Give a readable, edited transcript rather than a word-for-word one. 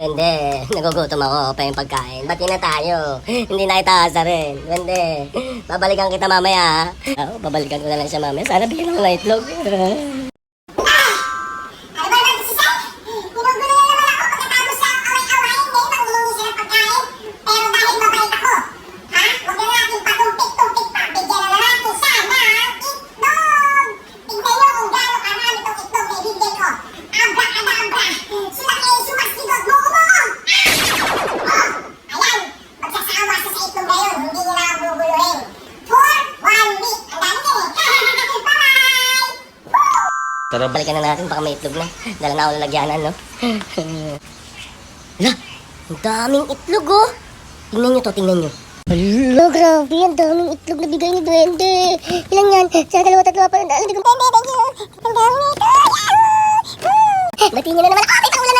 Hindi, nagugutom ako pa yung pagkain. Ba't yun na tayo? Hindi na kita rin. Hindi, babalikan kita mamaya ha. Oo, babalikan ko na lang siya mamaya. Sana bigyan ako ng itlog. Tara, Balikan na natin, baka may itlog na. Dala na ako lalagyanan, no? Hala, ang daming itlog, oh! Tingnan nyo to, tingnan nyo. Hala, grabe, ang daming itlog na bigay ni Duwende. Ilan yan? Sa dalawa, tatlo, pa. Thank you. Ang daming itlog. Batiin nyo na naman ako, may pangulan na